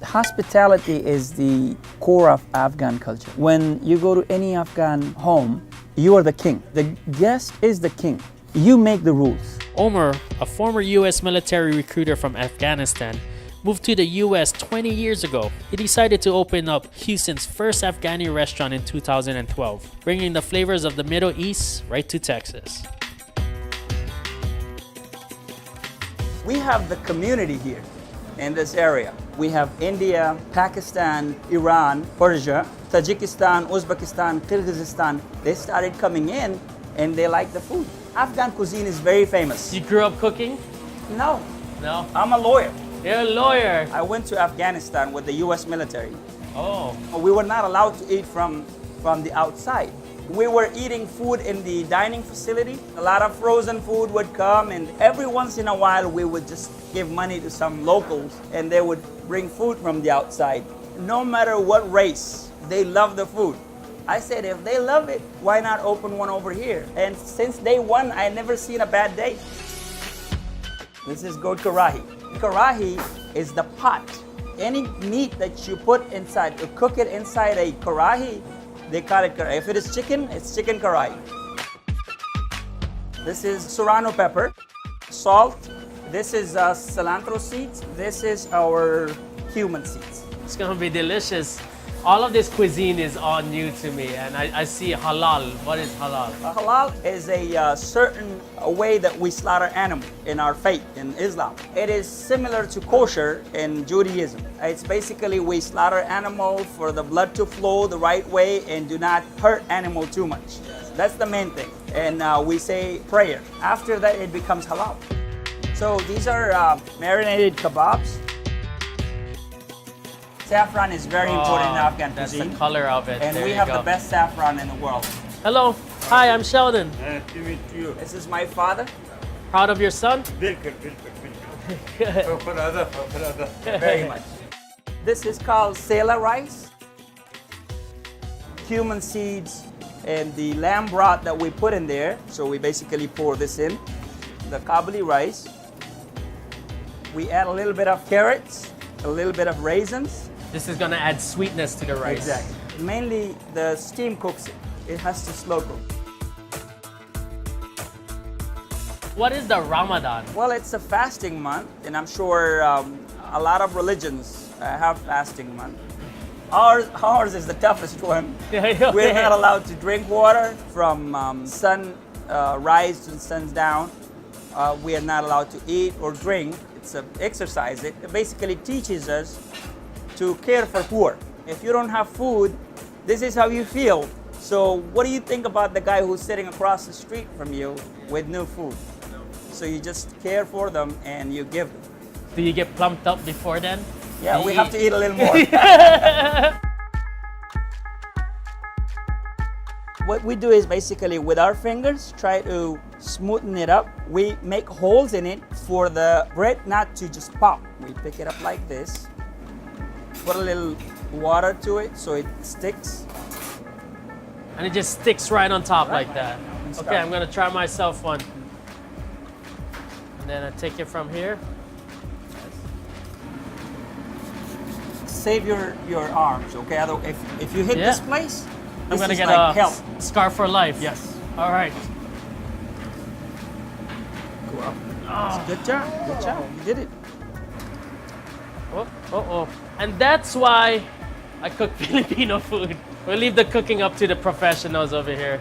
Hospitality is the core of Afghan culture. When you go to any Afghan home, you are the king. The guest is the king. You make the rules. Omar, a former U.S. military recruiter from Afghanistan, moved to the U.S. 20 years ago. He decided to open up Houston's first Afghani restaurant in 2012, bringing the flavors of the Middle East right to Texas. We have the community here in this area. We have India, Pakistan, Iran, Persia, Tajikistan, Uzbekistan, Kyrgyzstan. They started coming in and they like the food. Afghan cuisine is very famous. You grew up cooking? No, No? I'm a lawyer. You're a lawyer. I went to Afghanistan with the US military. Oh. We were not allowed to eat from the outside. We were eating food in the dining facility. A lot of frozen food would come, and every once in a while we would just give money to some locals and they would bring food from the outside. No matter what race, they love the food. I said, if they love it, why not open one over here? And since day one, I never seen a bad day. This is goat karahi. Karahi is the pot. Any meat that you put inside, to cook it inside a karahi, they call it karahi. If it is chicken, it's chicken karahi. This is serrano pepper, salt. This is cilantro seeds. This is our cumin seeds. It's gonna be delicious. All of this cuisine is all new to me, and I see halal. What is halal? Halal is a certain way that we slaughter animals in our faith, in Islam. It is similar to kosher in Judaism. It's basically we slaughter animal for the blood to flow the right way and do not hurt animal too much. That's the main thing. And we say prayer. After that, it becomes halal. So these are marinated kebabs. Saffron is very important in Afghan cuisine. That's the color of it. And there we you have go. the best saffron in the world. Hello. Hi, I'm Sheldon. Nice to meet you. This is my father. Proud of your son? Welcome. Very much. This is called sela rice. Cumin seeds and the lamb broth that we put in there. So we basically pour this in. The Kabuli rice. We add a little bit of carrots, a little bit of raisins. This is gonna add sweetness to the rice. Exactly. Mainly the steam cooks it. It has to slow cook. What is the Ramadan? Well, it's a fasting month, and I'm sure a lot of religions have fasting month. Ours is the toughest one. We're not allowed to drink water from sun rise to sun down. We are not allowed to eat or drink. It's an exercise. It basically teaches us to care for poor. If you don't have food, this is how you feel. So what do you think about the guy who's sitting across the street from you with no food? So you just care for them and you give them. Do you get plumped up before then? Yeah, Do we you have eat? to eat a little more. What we do is basically with our fingers try to smoothen it up. We make holes in it for the bread not to just pop. We pick it up like this, put a little water to it so it sticks. And it just sticks right on top Right. like that. And Okay, start. I'm gonna try myself one. And then I take it from here. Save your arms, okay? If you hit Yeah. this place, I'm this gonna is get like a hell. scar for life. Yes. All right. Go up. Good job. Good job. You did it. Oh. And that's why I cook Filipino food. We'll leave the cooking up to the professionals over here.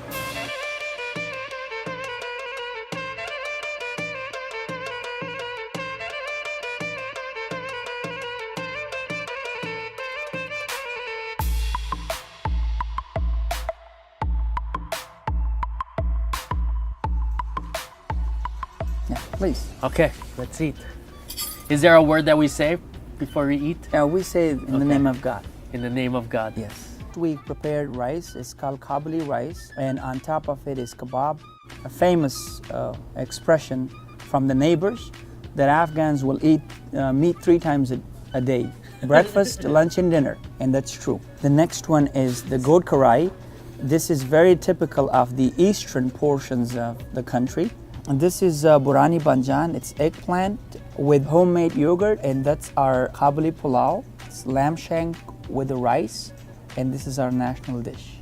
Yeah, please. Okay, let's eat. Is there a word that we say before we eat? We say in the Okay. name of God. In the name of God. Yes. We prepared rice. It's called Kabuli rice, and on top of it is kebab, a famous expression from the neighbors that Afghans will eat meat 3 times a day, breakfast, lunch, and dinner, and that's true. The next one is the goat karai. This is very typical of the eastern portions of the country. And this is burani banjan. It's eggplant with homemade yogurt, and that's our Kabuli pulao. It's lamb shank with the rice, and this is our national dish.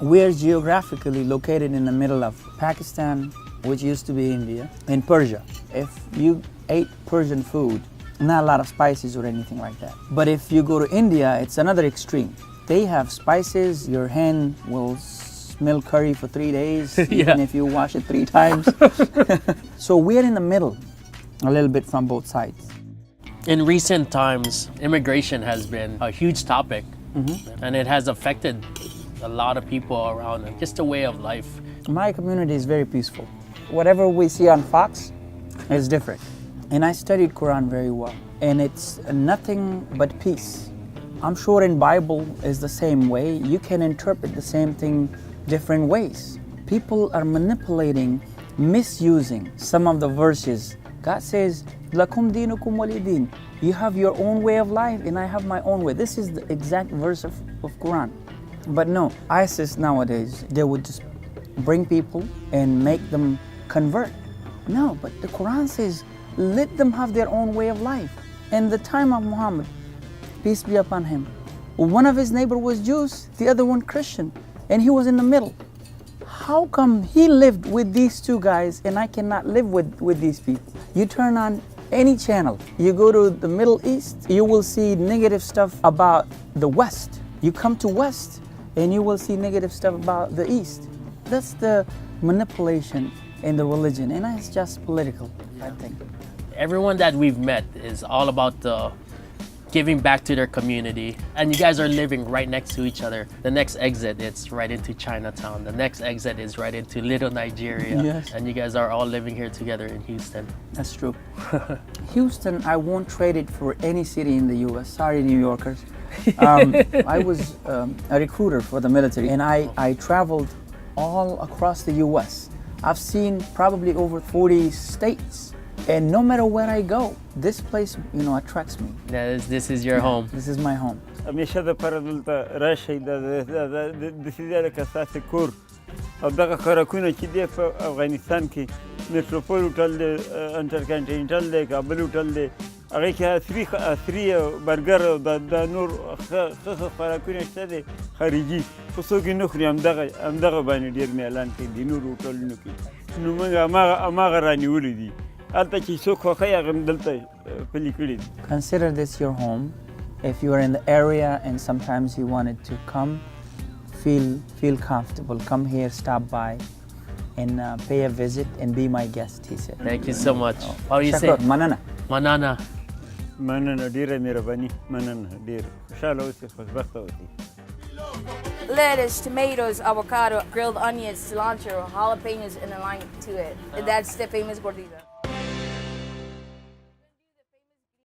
We're geographically located in the middle of Pakistan, which used to be India, and Persia. If you ate Persian food, not a lot of spices or anything like that. But if you go to India, it's another extreme. They have spices. Your hand will smell curry for 3 days, even if you wash it 3 times. So we're in the middle, a little bit from both sides. In recent times, immigration has been a huge topic, and it has affected a lot of people around, and just a way of life. My community is very peaceful. Whatever we see on Fox is different. And I studied Quran very well, and it's nothing but peace. I'm sure in Bible is the same way. You can interpret the same thing different ways. People are manipulating, misusing some of the verses. God says, "Lakum dinukum walidin." You have your own way of life, and I have my own way. This is the exact verse of Quran. But no, ISIS nowadays, they would just bring people and make them convert. No, but the Quran says, let them have their own way of life. In the time of Muhammad, peace be upon him, one of his neighbor was Jews, the other one Christian, and he was in the middle. How come he lived with these two guys and I cannot live with these people? You turn on any channel, you go to the Middle East, you will see negative stuff about the West. You come to West and you will see negative stuff about the East. That's the manipulation in the religion, and it's just political, I think. Everyone that we've met is all about the giving back to their community, and you guys are living right next to each other. The next exit, it's right into Chinatown. The next exit is right into Little Nigeria. Yes. And you guys are all living here together in Houston. That's true. Houston, I won't trade it for any city in the U.S. Sorry, New Yorkers. I was a recruiter for the military, and I traveled all across the U.S. I've seen probably over 40 states. And no matter where I go, this place, attracts me. This is your home. This is my home. همیشه د پر دلته راشي د سیده لکه ستاسې کور او دغه خوراکونه چې دی په افغانستان کې میټروپول هوټل دی انټرکانټینټل دی کابل هوټل دی هغې کې عصري برګر او د نور ښه خوراکونه شته دی خارجي خو څوک یې نه خوري همدغه باندې ډېر میلان کوي د نورو هوټلونو کې نو موږ هماغه رانیولي دي. Consider this your home. If you are in the area and sometimes you wanted to come, feel comfortable. Come here, stop by, and pay a visit and be my guest, he said. Thank you so much. How do you say? Manana. Manana. Manana, dear Mirabani, Manana, dear. Lettuce, tomatoes, avocado, grilled onions, cilantro, jalapenos, and a lime to it. That's the famous gordita.